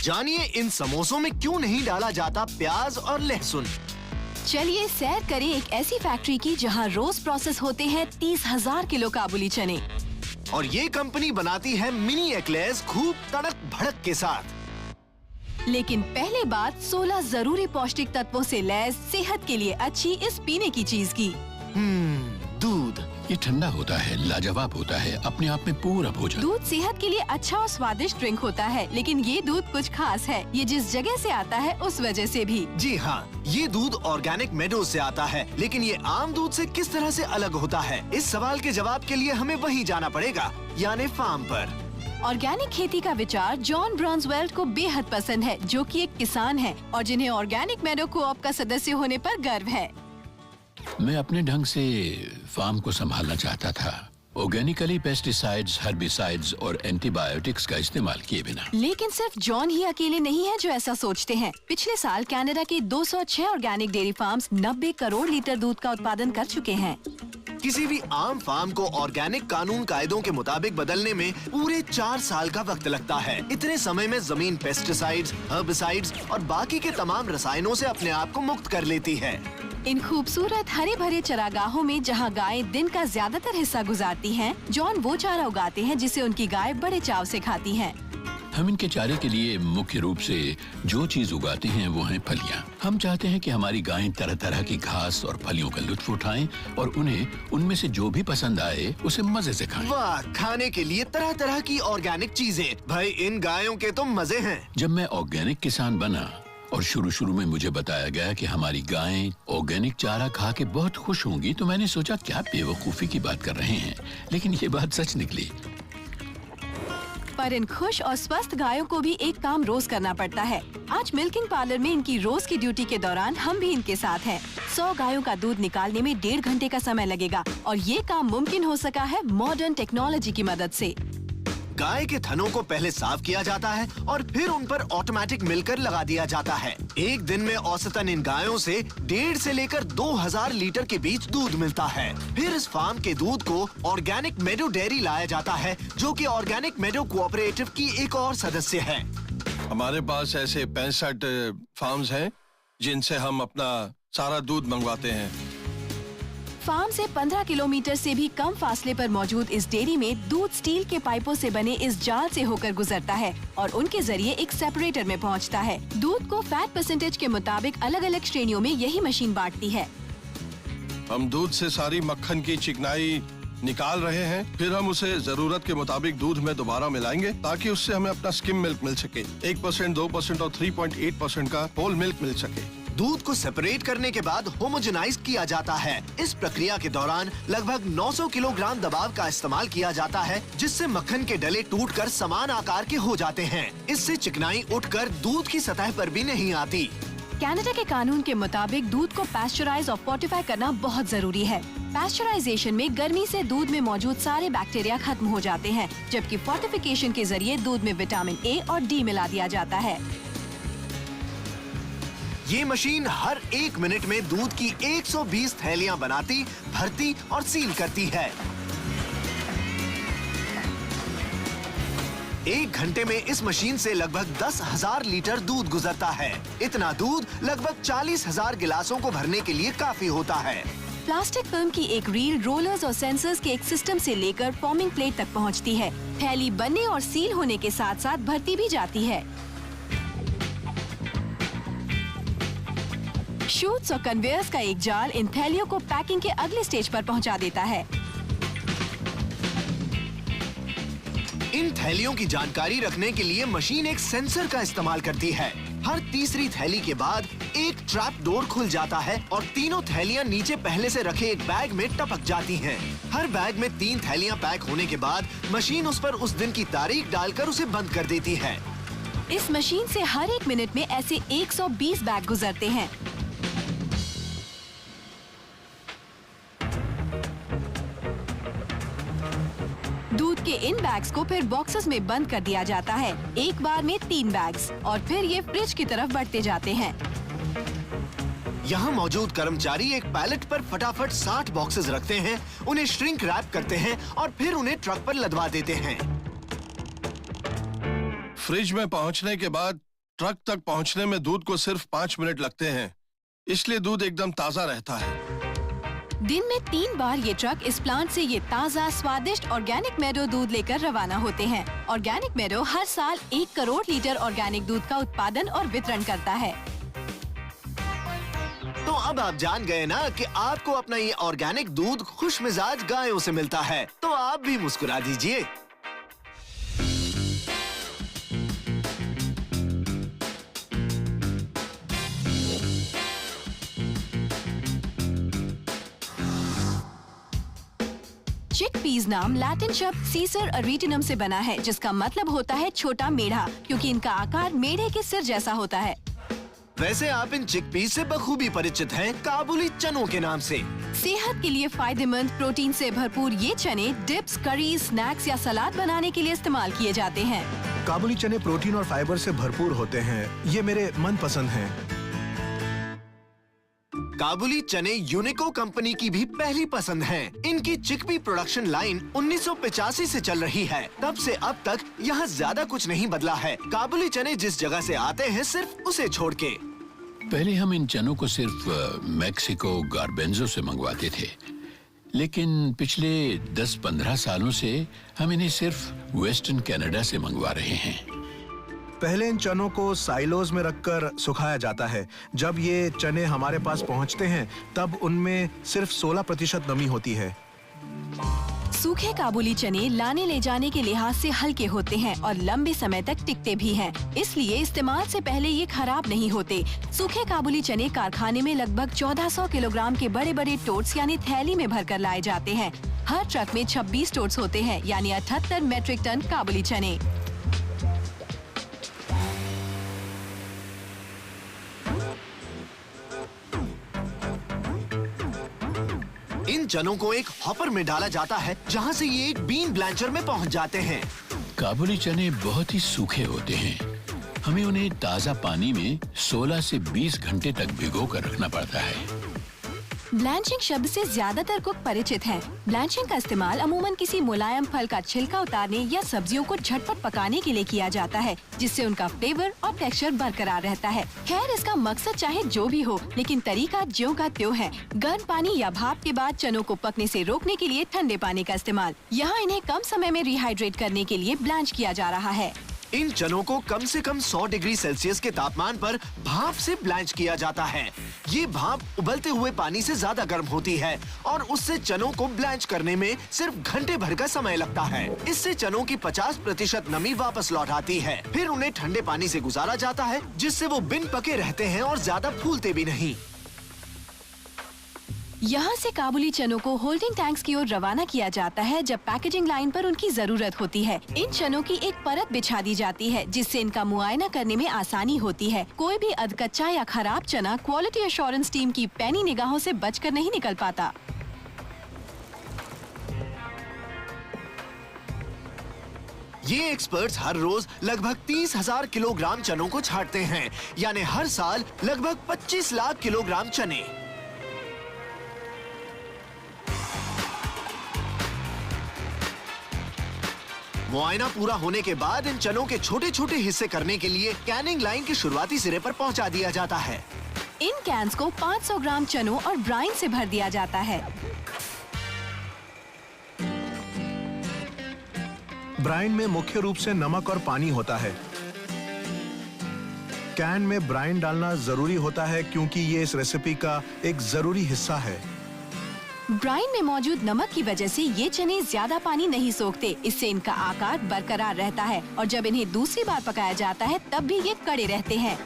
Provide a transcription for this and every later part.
जानिए इन समोसों में क्यों नहीं डाला जाता प्याज और लहसुन। चलिए सैर करें एक ऐसी फैक्ट्री की जहां रोज प्रोसेस होते हैं 30,000 किलो काबुली चने। और ये कंपनी बनाती है मिनी एक्लेयर्स खूब तड़क भड़क के साथ। लेकिन पहले बात 16 जरूरी पौष्टिक तत्वों से लैस सेहत के लिए अच्छी इस पीने की चीज की। दूध। ये ठंडा होता है, लाजवाब होता है, अपने आप में पूरा भोजन। दूध सेहत के लिए अच्छा और स्वादिष्ट ड्रिंक होता है, लेकिन ये दूध कुछ खास है। ये जिस जगह से आता है उस वजह से भी। जी हाँ, ये दूध ऑर्गेनिक मेडोज से आता है, लेकिन ये आम दूध से किस तरह से अलग होता है? इस सवाल के जवाब के लिए हमें वहीं जाना पड़ेगा, यानी फार्म पर। ऑर्गेनिक खेती का विचार जॉन ब्रॉन्सवेल्ट को बेहद पसंद है, जो कि एक किसान है और जिन्हें ऑर्गेनिक मेडो कोऑप का सदस्य होने पर गर्व है। मैं अपने ढंग से फार्म को संभालना चाहता था, ऑर्गेनिकली पेस्टिसाइड्स, हर्बिसाइड्स और एंटीबायोटिक्स का इस्तेमाल किए बिना। लेकिन सिर्फ जॉन ही अकेले नहीं है जो ऐसा सोचते हैं। पिछले साल कनाडा के 206 organic dairy farms 90 crore litre दूध का उत्पादन कर चुके हैं। किसी भी आम फार्म को ऑर्गेनिक कानून कायदों के मुताबिक बदलने में पूरे 4 साल का वक्त लगता है। इतने समय में जमीन पेस्टिसाइड्स, हर्बिसाइड्स और बाकी के तमाम रसायनों से अपने आप को मुक्त कर लेती है। इन खूबसूरत हरे भरे चरागाहों में जहां गायें दिन का ज्यादातर हिस्सा गुजारती हैं, जॉन वो चारा उगाते हैं जिसे उनकी गाय बड़े चाव से खाती हैं। हम इनके चारे के लिए मुख्य रूप से जो चीज उगाते हैं वो हैं फलियां। हम चाहते हैं कि हमारी गायें तरह तरह की घास और फलियों का लुत्फ उठाएं और उन्हें उनमें से जो भी पसंद आए उसे मजे से खाएं। वाह, खाने के लिए तरह तरह की ऑर्गेनिक चीजें। भाई इन गायों के तो मजे हैं। जब मैं ऑर्गेनिक किसान बना और शुरू में मुझे बताया गया कि हमारी गायें ऑर्गेनिक चारा खा के बहुत खुश होंगी, तो मैंने सोचा क्या बेवकूफी की बात कर रहे हैं, लेकिन ये बात सच निकली। पर इन खुश और स्वस्थ गायों को भी एक काम रोज करना पड़ता है। आज मिल्किंग पार्लर में इनकी रोज की ड्यूटी के दौरान हम भी इनके साथ हैं। 100 गायों का दूध निकालने में 1.5 घंटे का समय लगेगा और ये काम मुमकिन हो सका है मॉडर्न टेक्नोलॉजी की मदद से। गाय के थनों को पहले साफ किया जाता है और फिर उन पर ऑटोमेटिक मिलकर लगा दिया जाता है। एक दिन में औसतन इन गायों से 1.5 से लेकर 2000 लीटर के बीच दूध मिलता है। फिर इस फार्म के दूध को ऑर्गेनिक मेडो डेयरी लाया जाता है, जो कि ऑर्गेनिक मेडो कोऑपरेटिव की एक और सदस्य है। हमारे पास ऐसे 65 फार्म्स हैं जिनसे हम अपना सारा दूध मंगवाते हैं। फार्म से 15 किलोमीटर से भी कम फासले पर मौजूद इस डेयरी में दूध स्टील के पाइपों से बने इस जाल से होकर गुजरता है और उनके जरिए एक सेपरेटर में पहुंचता है। दूध को फैट परसेंटेज के मुताबिक अलग अलग श्रेणियों में यही मशीन बांटती है। हम दूध से सारी मक्खन की चिकनाई निकाल रहे हैं, फिर हम उसे जरूरत के मुताबिक दूध में दोबारा मिलाएंगे ताकि उससे हमें अपना स्किम मिल्क मिल सके। 1%, 2% और 3.8% का होल मिल्क मिल सके। दूध को सेपरेट करने के बाद होमोजेनाइज किया जाता है। इस प्रक्रिया के दौरान लगभग 900 किलोग्राम दबाव का इस्तेमाल किया जाता है, जिससे मक्खन के डले टूटकर समान आकार के हो जाते हैं। इससे चिकनाई उठकर दूध की सतह पर भी नहीं आती। कनाडा के कानून के मुताबिक दूध को पैस्चराइज और फोर्टिफाई करना बहुत जरूरी है। पैस्चराइजेशन में गर्मी से दूध में मौजूद सारे बैक्टीरिया खत्म हो जाते हैं, जबकि फोर्टिफिकेशन के जरिए दूध में विटामिन ए और डी मिला दिया जाता है। ये मशीन हर 1 मिनट में दूध की 120 थैलियां बनाती, भरती और सील करती है। 1 घंटे में इस मशीन से लगभग 10,000 लीटर दूध गुजरता है। इतना दूध लगभग 40,000 गिलासों को भरने के लिए काफी होता है। प्लास्टिक फिल्म की एक रील रोलर्स और सेंसर्स के एक सिस्टम से लेकर फॉर्मिंग प्लेट तक पहुंचती है। थैली बनने और सील होने के साथ साथ भरती भी जाती है। शूट्स और कन्वेयर्स का एक जाल इन थैलियों को पैकिंग के अगले स्टेज पर पहुंचा देता है। इन थैलियों की जानकारी रखने के लिए मशीन एक सेंसर का इस्तेमाल करती है। हर तीसरी थैली के बाद एक ट्रैप डोर खुल जाता है और तीनों थैलियां नीचे पहले से रखे एक बैग में टपक जाती हैं। हर बैग में 3 थैलियां पैक होने के बाद मशीन उस पर उस दिन की तारीख डालकर उसे बंद कर देती है। इस मशीन से हर 1 मिनट में ऐसे 120 बैग गुजरते हैं। दूध के इन बैग्स को फिर बॉक्सेस में बंद कर दिया जाता है। एक बार में 3 बैग्स और फिर ये फ्रिज की तरफ बढ़ते जाते हैं। यहाँ मौजूद कर्मचारी एक पैलेट पर फटाफट 60 बॉक्सेस रखते हैं, उन्हें श्रिंक रैप करते हैं और फिर उन्हें ट्रक पर लदवा देते हैं। फ्रिज में पहुंचने के बाद ट्रक तक पहुंचने में दूध को सिर्फ 5 मिनट लगते हैं, इसलिए दूध एकदम ताजा रहता है। दिन में 3 बार ये ट्रक इस प्लांट से ये ताज़ा स्वादिष्ट ऑर्गेनिक मेडो दूध लेकर रवाना होते हैं। ऑर्गेनिक मेडो हर साल 1 करोड़ लीटर ऑर्गेनिक दूध का उत्पादन और वितरण करता है। तो अब आप जान गए ना कि आपको अपना ये ऑर्गेनिक दूध खुशमिजाज गायों से मिलता है, तो आप भी मुस्कुरा दीजिए। चिकपीस नाम लैटिन शब्द सीसर अरीटिनम से बना है, जिसका मतलब होता है छोटा मेढ़ा, क्योंकि इनका आकार मेढ़े के सिर जैसा होता है। वैसे आप इन चिकपीस से बखूबी परिचित हैं काबुली चनों के नाम से। सेहत के लिए फायदेमंद प्रोटीन से भरपूर ये चने डिप्स, करी, स्नैक्स या सलाद बनाने के लिए इस्तेमाल किए जाते हैं। काबुली चने प्रोटीन और फाइबर से भरपूर होते हैं। ये मेरे मनपसंद हैं। काबुली चने यूनिको कंपनी की भी पहली पसंद हैं। इनकी चिकपी प्रोडक्शन लाइन 1985 से चल रही है। तब से अब तक यहाँ ज्यादा कुछ नहीं बदला है। काबुली चने जिस जगह से आते हैं सिर्फ उसे छोड़ के। पहले हम इन चनों को सिर्फ मैक्सिको गार्बेंजो से मंगवाते थे, लेकिन पिछले 10-15 सालों से हम इन्हें सिर्फ वेस्टर्न कनाडा से मंगवा रहे हैं। पहले इन चनों को साइलोज में रखकर सुखाया जाता है। जब ये चने हमारे पास पहुंचते हैं तब उनमें सिर्फ 16% नमी होती है। सूखे काबुली चने लाने ले जाने के लिहाज से हल्के होते हैं और लंबे समय तक टिकते भी हैं। इसलिए इस्तेमाल से पहले ये खराब नहीं होते। सूखे काबुली चने कारखाने में लगभग 1400 किलोग्राम के बड़े बड़े टोट्स यानी थैली में भरकर लाए जाते हैं। हर ट्रक में 26 टोट्स होते हैं, यानी 78 मेट्रिक टन काबुली चने। इन चनों को एक हॉपर में डाला जाता है, जहां से ये एक बीन ब्लैंचर में पहुंच जाते हैं। काबुली चने बहुत ही सूखे होते हैं। हमें उन्हें ताज़ा पानी में 16 से 20 घंटे तक भिगो कर रखना पड़ता है। ब्लैंचिंग शब्द से ज्यादातर कुक परिचित हैं। ब्लैंचिंग का इस्तेमाल अमूमन किसी मुलायम फल का छिलका उतारने या सब्जियों को झटपट पकाने के लिए किया जाता है, जिससे उनका फ्लेवर और टेक्सचर बरकरार रहता है। खैर, इसका मकसद चाहे जो भी हो, लेकिन तरीका ज्यों का त्यों है। गर्म पानी या भाप के बाद चनों को पकने से रोकने के लिए ठंडे पानी का इस्तेमाल। यहाँ इन्हें कम समय में रिहाइड्रेट करने के लिए ब्लैंच किया जा रहा है। इन चनों को कम से कम 100 डिग्री सेल्सियस के तापमान पर भाप से ब्लैंच किया जाता है। ये भाप उबलते हुए पानी से ज्यादा गर्म होती है और उससे चनों को ब्लैंच करने में सिर्फ घंटे भर का समय लगता है। इससे चनों की 50% नमी वापस लौट आती है। फिर उन्हें ठंडे पानी से गुजारा जाता है, जिससे वो बिन पके रहते हैं और ज्यादा फूलते भी नहीं। यहाँ से काबुली चनों को होल्डिंग टैंक्स की ओर रवाना किया जाता है, जब पैकेजिंग लाइन पर उनकी जरूरत होती है। इन चनों की एक परत बिछा दी जाती है, जिससे इनका मुआयना करने में आसानी होती है। कोई भी अधकच्चा या खराब चना क्वालिटी एश्योरेंस टीम की पैनी निगाहों से बचकर नहीं निकल पाता। ये एक्सपर्ट्स हर रोज लगभग 30,000 किलोग्राम चनों को छांटते हैं, यानी हर साल लगभग 25 लाख किलोग्राम चने। मुआयना पूरा होने के बाद इन चनों के छोटे छोटे हिस्से करने के लिए कैनिंग लाइन के शुरुआती सिरे पर पहुंचा दिया जाता है। इन कैंस को 500 ग्राम चनों और ब्राइन से भर दिया जाता है। ब्राइन में मुख्य रूप से नमक और पानी होता है। कैन में ब्राइन डालना जरूरी होता है क्योंकि ये इस रेसिपी का एक जरूरी हिस्सा है। ब्राइन में मौजूद नमक की वजह से ये चने ज्यादा पानी नहीं सोखते, इससे इनका आकार बरकरार रहता है और जब इन्हें दूसरी बार पकाया जाता है तब भी ये कड़े रहते हैं।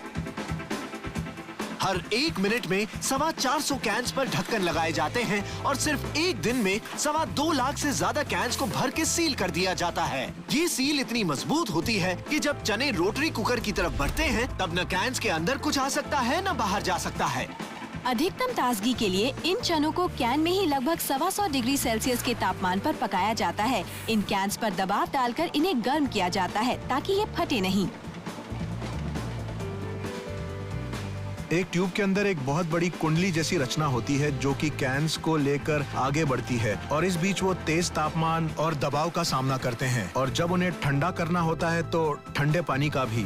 हर 1 मिनट में 450 कैंस पर ढक्कन लगाए जाते हैं और सिर्फ एक दिन में 2.25 लाख से ज्यादा कैंस को भर के सील कर दिया जाता है। ये सील इतनी मजबूत होती है कि जब चने रोटरी कुकर की तरफ बढ़ते हैं तब न कैंस के अंदर कुछ आ सकता है न बाहर जा सकता है। अधिकतम ताजगी के लिए इन चनों को कैन में ही लगभग 125 डिग्री सेल्सियस के तापमान पर पकाया जाता है। इन कैंस पर दबाव डालकर इन्हें गर्म किया जाता है ताकि ये फटे नहीं। एक ट्यूब के अंदर एक बहुत बड़ी कुंडली जैसी रचना होती है जो कि कैंस को लेकर आगे बढ़ती है और इस बीच वो तेज तापमान और दबाव का सामना करते हैं और जब उन्हें ठंडा करना होता है तो ठंडे पानी का भी।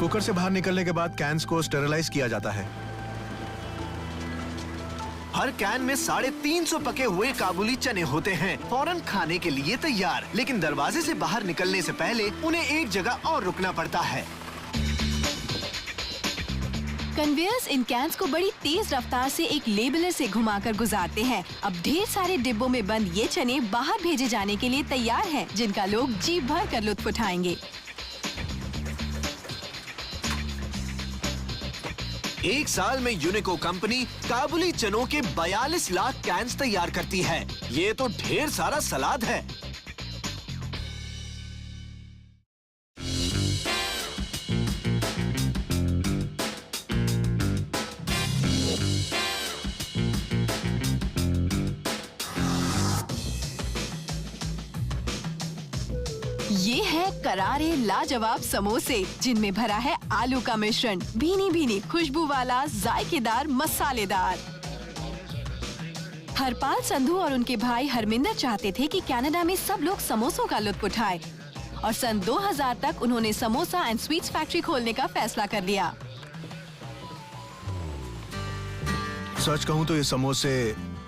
कुकर से बाहर निकलने के बाद कैन्स को स्टेरिलाइज किया जाता है। हर कैन में 350 पके हुए काबुली चने होते हैं, फौरन खाने के लिए तैयार। लेकिन दरवाजे से बाहर निकलने से पहले उन्हें एक जगह और रुकना पड़ता है। कन्वेयर्स इन कैन्स को बड़ी तेज रफ्तार से एक लेबलर से घुमाकर गुजारते हैं। अब ढेर सारे डिब्बों में बंद ये चने बाहर भेजे जाने के लिए तैयार हैं, जिनका लोग जी भर कर लुत्फ उठाएंगे। एक साल में यूनिको कंपनी काबुली चनों के 42 लाख कैन्स तैयार करती है। ये तो ढेर सारा सलाद है। ये है करारे लाजवाब समोसे, जिनमें भरा है आलू का मिश्रण, भीनी भीनी खुशबू वाला, जायकेदार, मसालेदार। हरपाल संधू और उनके भाई हरमिंदर चाहते थे कि कनाडा में सब लोग समोसों का लुत्फ उठाएं, और सन 2000 तक उन्होंने समोसा एंड स्वीट्स फैक्ट्री खोलने का फैसला कर लिया। सच कहूँ तो ये समोसे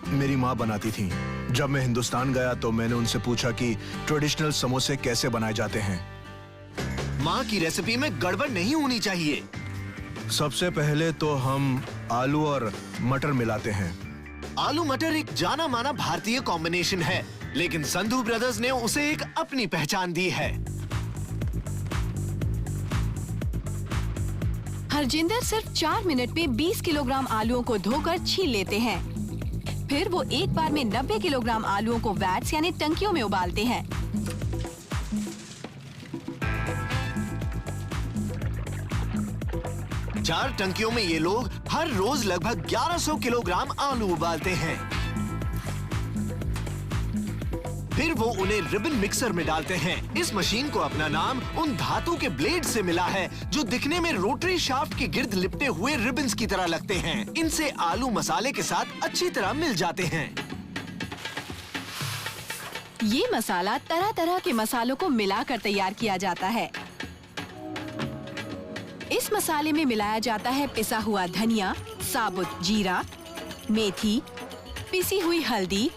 मेरी माँ बनाती थी। जब मैं हिंदुस्तान गया तो मैंने उनसे पूछा कि ट्रेडिशनल समोसे कैसे बनाए जाते हैं। माँ की रेसिपी में गड़बड़ नहीं होनी चाहिए। सबसे पहले तो हम आलू और मटर मिलाते हैं। आलू मटर एक जाना माना भारतीय कॉम्बिनेशन है, लेकिन संधू ब्रदर्स ने उसे एक अपनी पहचान दी है। हरजिंदर सिर्फ 4 मिनट में 20 किलोग्राम आलूओं को धोकर छील लेते हैं। फिर वो एक बार में 90 किलोग्राम आलूओं को वैट्स यानी टंकियों में उबालते हैं। चार टंकियों में ये लोग हर रोज लगभग 1100 किलोग्राम आलू उबालते हैं। फिर वो उन्हें रिबन मिक्सर में डालते हैं। इस मशीन को अपना नाम उन धातु के ब्लेड से मिला है जो दिखने में रोटरी शाफ्ट के गिर्द लिपटे हुए रिबन्स की तरह लगते हैं। इनसे आलू मसाले के साथ अच्छी तरह मिल जाते हैं। ये मसाला तरह तरह के मसालों को मिलाकर तैयार किया जाता है। इस मसाले में मिलाया जाता है पिसा हुआ धनिया, साबुत जीरा, मेथी, पिसी हुई हल्दी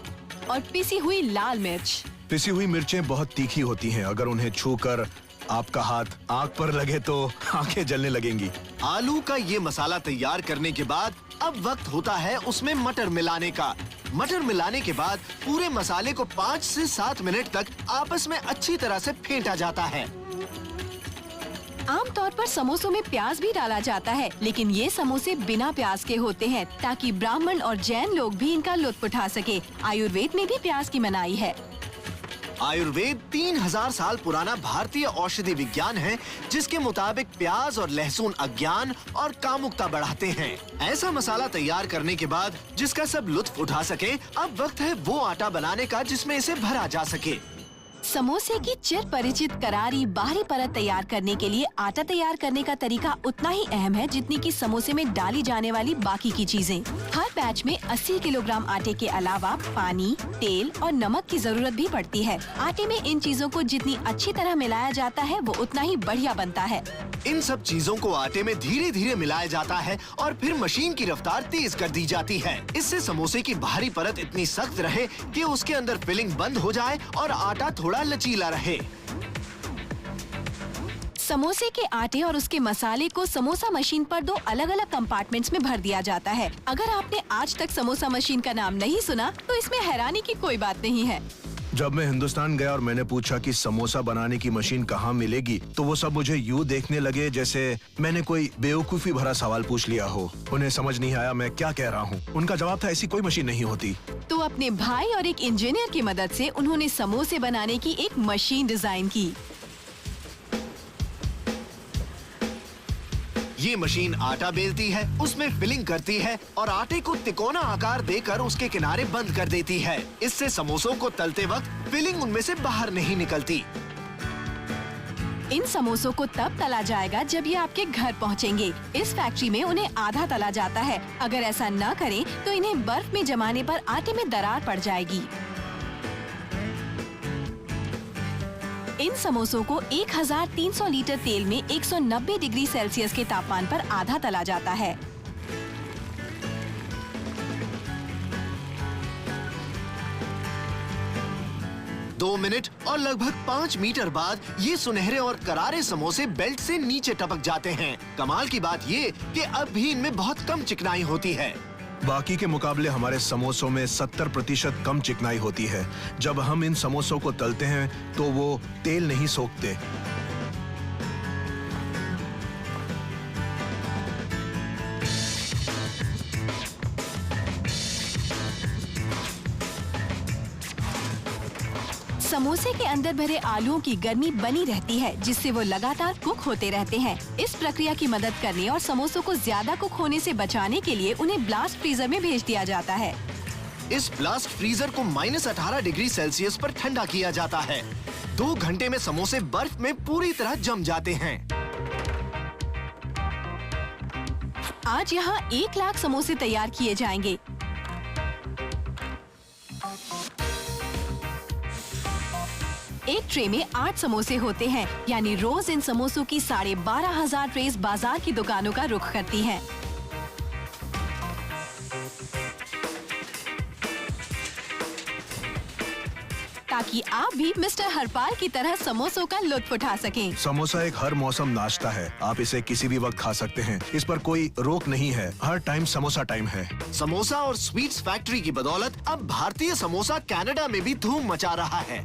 और पिसी हुई लाल मिर्च। पिसी हुई मिर्चें बहुत तीखी होती हैं। अगर उन्हें छूकर आपका हाथ आग पर लगे तो आंखें जलने लगेंगी। आलू का ये मसाला तैयार करने के बाद अब वक्त होता है उसमें मटर मिलाने का। मटर मिलाने के बाद पूरे मसाले को 5 से 7 मिनट तक आपस में अच्छी तरह से फेंटा जाता है। आमतौर पर समोसों में प्याज भी डाला जाता है, लेकिन ये समोसे बिना प्याज के होते हैं ताकि ब्राह्मण और जैन लोग भी इनका लुत्फ उठा सके। आयुर्वेद में भी प्याज की मनाही है। आयुर्वेद 3000 साल पुराना भारतीय औषधि विज्ञान है, जिसके मुताबिक प्याज और लहसुन अज्ञान और कामुकता बढ़ाते हैं। ऐसा मसाला तैयार करने के बाद जिसका सब लुत्फ उठा सके, अब वक्त है वो आटा बनाने का जिसमें इसे भरा जा सके। समोसे की चिर परिचित करारी बाहरी परत तैयार करने के लिए आटा तैयार करने का तरीका उतना ही अहम है जितनी कि समोसे में डाली जाने वाली बाकी की चीजें। हर बैच में 80 किलोग्राम आटे के अलावा पानी, तेल और नमक की जरूरत भी पड़ती है। आटे में इन चीजों को जितनी अच्छी तरह मिलाया जाता है वो उतना ही बढ़िया बनता है। इन सब चीजों को आटे में धीरे धीरे मिलाया जाता है और फिर मशीन की रफ्तार तेज कर दी जाती है। इससे समोसे की बाहरी परत इतनी सख्त रहे कि उसके अंदर फिलिंग बंद हो जाए और आटा थोड़ा लचीला रहे। समोसे के आटे और उसके मसाले को समोसा मशीन पर 2 अलग अलग कंपार्टमेंट्स में भर दिया जाता है। अगर आपने आज तक समोसा मशीन का नाम नहीं सुना तो इसमें हैरानी की कोई बात नहीं है। जब मैं हिंदुस्तान गया और मैंने पूछा कि समोसा बनाने की मशीन कहाँ मिलेगी, तो वो सब मुझे यूँ देखने लगे जैसे मैंने कोई बेवकूफी भरा सवाल पूछ लिया हो। उन्हें समझ नहीं आया मैं क्या कह रहा हूँ। उनका जवाब था ऐसी कोई मशीन नहीं होती। तो अपने भाई और एक इंजीनियर की मदद से उन्होंने समोसे बनाने की एक मशीन डिजाइन की। ये मशीन आटा बेलती है, उसमें फिलिंग करती है और आटे को तिकोना आकार देकर उसके किनारे बंद कर देती है। इससे समोसों को तलते वक्त फिलिंग उनमें से बाहर नहीं निकलती। इन समोसों को तब तला जाएगा जब ये आपके घर पहुंचेंगे। इस फैक्ट्री में उन्हें आधा तला जाता है। अगर ऐसा न करें तो इन्हें बर्फ में जमाने पर आटे में दरार पड़ जाएगी। इन समोसों को 1300 लीटर तेल में 190 डिग्री सेल्सियस के तापमान पर आधा तला जाता है। दो मिनट और लगभग 5 मीटर बाद ये सुनहरे और करारे समोसे बेल्ट से नीचे टपक जाते हैं। कमाल की बात ये कि अब भी इनमें बहुत कम चिकनाई होती है। बाकी के मुकाबले हमारे समोसों में 70% कम चिकनाई होती है। जब हम इन समोसों को तलते हैं तो वो तेल नहीं सोखते। समोसे के अंदर भरे आलूओं की गर्मी बनी रहती है, जिससे वो लगातार कुक होते रहते हैं। इस प्रक्रिया की मदद करने और समोसों को ज्यादा कुक होने से बचाने के लिए उन्हें ब्लास्ट फ्रीजर में भेज दिया जाता है। इस ब्लास्ट फ्रीजर को -18 डिग्री सेल्सियस पर ठंडा किया जाता है। 2 घंटे में समोसे बर्फ में पूरी तरह जम जाते हैं। आज यहाँ 1 लाख समोसे तैयार किए जाएंगे। एक ट्रे में 8 समोसे होते हैं, यानी रोज इन समोसों की 12,500 ट्रेस बाजार की दुकानों का रुख करती हैं। ताकि आप भी मिस्टर हरपाल की तरह समोसों का लुत्फ उठा सकें। समोसा एक हर मौसम नाश्ता है। आप इसे किसी भी वक्त खा सकते हैं। इस पर कोई रोक नहीं है। हर टाइम समोसा टाइम है। समोसा और स्वीट्स फैक्ट्री की बदौलत अब भारतीय समोसा कनाडा में भी धूम मचा रहा है।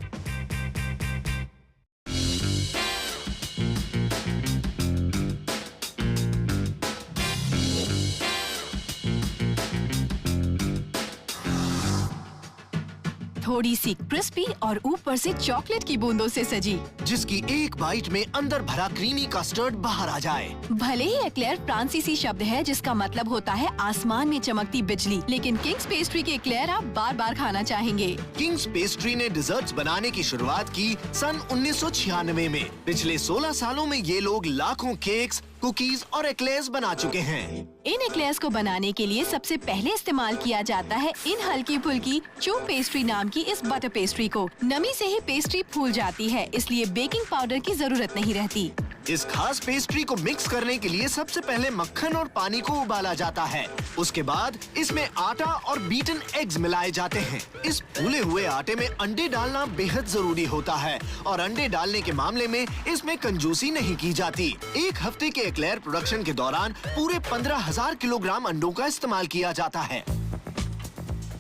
थोड़ी सी क्रिस्पी और ऊपर से चॉकलेट की बूंदों से सजी, जिसकी एक बाइट में अंदर भरा क्रीमी कस्टर्ड बाहर आ जाए। भले ही एक्लेयर फ्रांसीसी शब्द है जिसका मतलब होता है आसमान में चमकती बिजली, लेकिन किंग्स पेस्ट्री के एक्लेयर आप बार बार खाना चाहेंगे। किंग्स पेस्ट्री ने डिजर्ट्स बनाने की शुरुआत की सन 1996 में। पिछले 16 सालों में ये लोग लाखों केक्स, कुकीज और एक्लेयर्स बना चुके हैं। इन एक्लेयर्स को बनाने के लिए सबसे पहले इस्तेमाल किया जाता है इन हल्की फुल्की चू पेस्ट्री नाम की इस बटर पेस्ट्री को। नमी से ही पेस्ट्री फूल जाती है, इसलिए बेकिंग पाउडर की जरूरत नहीं रहती। इस खास पेस्ट्री को मिक्स करने के लिए सबसे पहले मक्खन और पानी को उबाला जाता है। उसके बाद इसमें आटा और बीटन एग्स मिलाए जाते हैं। इस फूले हुए आटे में अंडे डालना बेहद जरूरी होता है और अंडे डालने के मामले में इसमें कंजूसी नहीं की जाती। 1 हफ्ते के एक्लेयर प्रोडक्शन के दौरान पूरे 15,000 किलोग्राम अंडों का इस्तेमाल किया जाता है।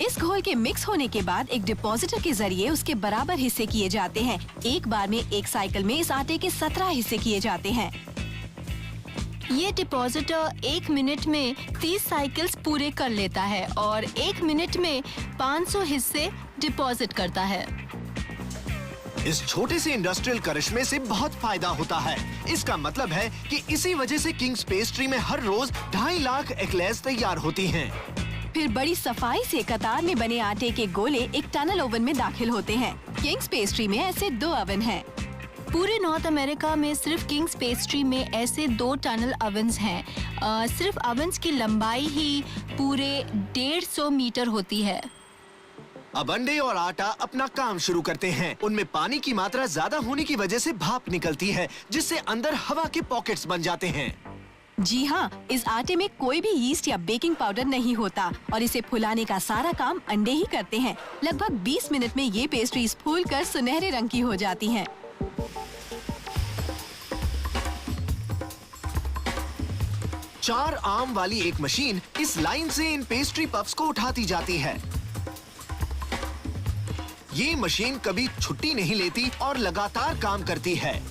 इस घोल के मिक्स होने के बाद एक डिपॉजिटर के जरिए उसके बराबर हिस्से किए जाते हैं। एक बार में एक साइकिल में इस आटे के 17 हिस्से किए जाते हैं। ये डिपॉजिटर 1 मिनट में 30 साइकिल्स पूरे कर लेता है और 1 मिनट में 500 हिस्से डिपॉजिट करता है। इस छोटे से इंडस्ट्रियल करिश्मे से बहुत फायदा होता है। इसका मतलब है कि इसी वजह से किंग्स पेस्ट्री में हर रोज 2.5 लाख एक्लेयर्स तैयार होती हैं। फिर बड़ी सफाई से कतार में बने आटे के गोले एक टनल ओवन में दाखिल होते हैं। किंग्स पेस्ट्री में ऐसे 2 ओवन हैं। पूरे नॉर्थ अमेरिका में सिर्फ किंग्स पेस्ट्री में ऐसे 2 टनल ओवन्स हैं। सिर्फ ओवन्स की लंबाई ही पूरे 150 मीटर होती है। अब अंडे और आटा अपना काम शुरू करते हैं। उनमें पानी की मात्रा ज्यादा होने की वजह से भाप निकलती है, जिससे अंदर हवा के पॉकेट्स बन जाते हैं। जी हाँ, इस आटे में कोई भी यीस्ट या बेकिंग पाउडर नहीं होता और इसे फुलाने का सारा काम अंडे ही करते हैं। लगभग 20 मिनट में ये पेस्ट्रीज फूलकर सुनहरे रंग की हो जाती हैं। चार आर्म वाली एक मशीन इस लाइन से इन पेस्ट्री पफ्स को उठाती जाती है। ये मशीन कभी छुट्टी नहीं लेती और लगातार काम करती है।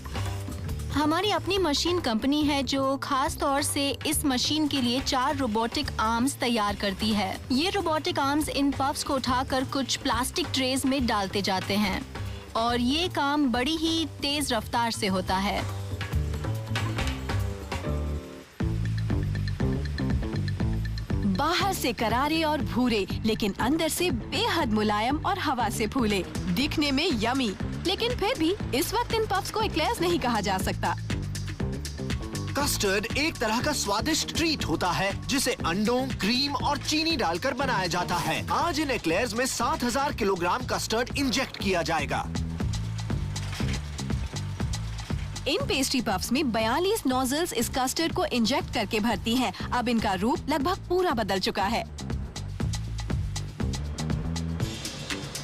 हमारी अपनी मशीन कंपनी है जो खास तौर से इस मशीन के लिए 4 रोबोटिक आर्म्स तैयार करती है। ये रोबोटिक आर्म्स इन पफ्स को उठाकर कुछ प्लास्टिक ट्रेज में डालते जाते हैं और ये काम बड़ी ही तेज रफ्तार से होता है। बाहर से करारे और भूरे, लेकिन अंदर से बेहद मुलायम और हवा से फूले, दिखने में यमी। लेकिन फिर भी इस वक्त इन पफ्स को एक्लेयर्स नहीं कहा जा सकता। कस्टर्ड एक तरह का स्वादिष्ट ट्रीट होता है जिसे अंडों, क्रीम और चीनी डालकर बनाया जाता है। आज इन एक्लेयर्स में 7,000 किलोग्राम कस्टर्ड इंजेक्ट किया जाएगा। इन पेस्ट्री पफ्स में 42 नोजल्स इस कस्टर्ड को इंजेक्ट करके भरती हैं। अब इनका रूप लगभग पूरा बदल चुका है।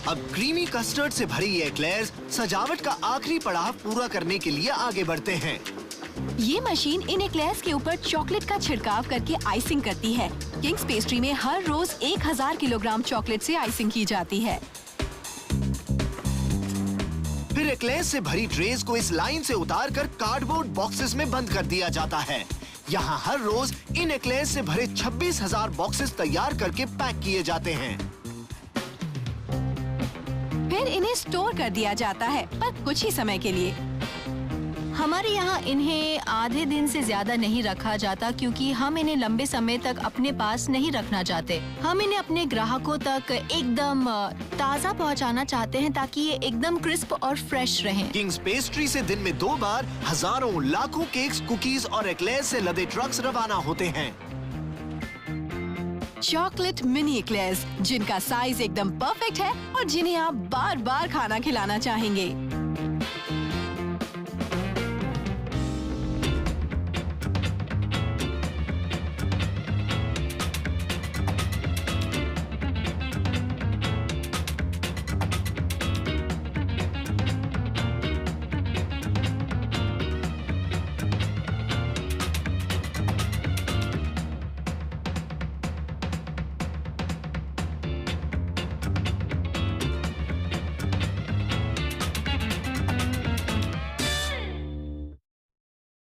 अब क्रीमी कस्टर्ड से भरी ये एक्लेयर्स सजावट का आखिरी पड़ाव पूरा करने के लिए आगे बढ़ते हैं। ये मशीन इन एक्लेयर्स के ऊपर चॉकलेट का छिड़काव करके आइसिंग करती है। किंग्स पेस्ट्री में हर रोज 1000 किलोग्राम चॉकलेट से आइसिंग की जाती है। फिर एक्लेयर्स से भरी ट्रेज को इस लाइन से उतारकर कार्डबोर्ड बॉक्सेस में बंद कर दिया जाता है। यहाँ हर रोज इन एक्लेयर्स से भरे 26,000 बॉक्सेस तैयार करके पैक किए जाते हैं। फिर इन्हें स्टोर कर दिया जाता है, पर कुछ ही समय के लिए। हमारे यहाँ इन्हें आधे दिन से ज्यादा नहीं रखा जाता क्योंकि हम इन्हें लंबे समय तक अपने पास नहीं रखना चाहते। हम इन्हें अपने ग्राहकों तक एकदम ताज़ा पहुँचाना चाहते हैं ताकि ये एकदम क्रिस्प और फ्रेश रहें। किंग्स पेस्ट्री से दिन में 2 बार हजारों लाखों केक्स, कुकीज और एक्लेयर्स से लदे ट्रक्स रवाना होते हैं। चॉकलेट मिनी एक्लेयर्स, जिनका साइज एकदम परफेक्ट है और जिन्हें आप बार बार खाना खिलाना चाहेंगे।